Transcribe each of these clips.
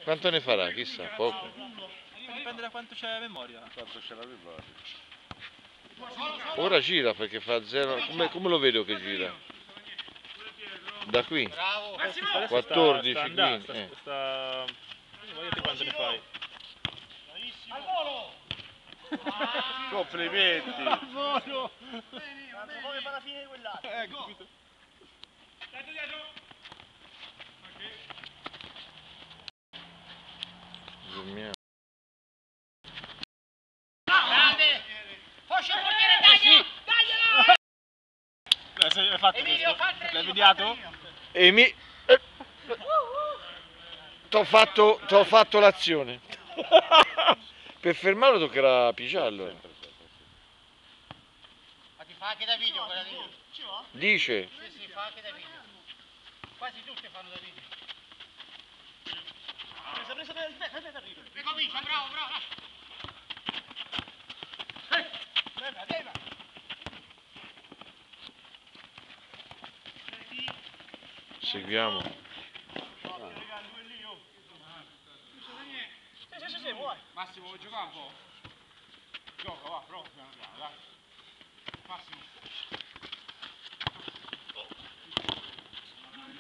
Quanto ne farà? Chissà, poco. Dipende da quanto c'è memoria. Quanto c'è la memoria? Ora gira perché fa 0. Come lo vedo che gira? Da qui? 14, 15. Guardate quanto ne fai. Al volo! Complimenti! Al volo! Poi fa la fine di quell'altro. Capito? Zoomiamo. Grande! Forse il portiere, dai! Dagliela! L'hai fatto Emilio, questo? L'hai vediato? T'ho fatto l'azione. Per fermarlo toccherà pigiarlo. Ma ti fa anche da video quella lì? Dice. Sì, fa anche da video. Quasi tutte fanno da video. Presa, ricomincia, bravo, bravo. Deva. Seguiamo. Sì, vuoi. Massimo, vuoi giocare un po'? Gioca, va, prova, piano piano, dai. Massimo.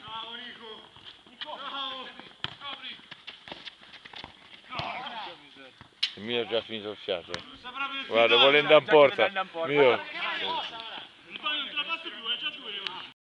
Bravo Nico! Bravo! Apri! Il mio ha già finito il fiato. Guarda, volendo in porta. Mio.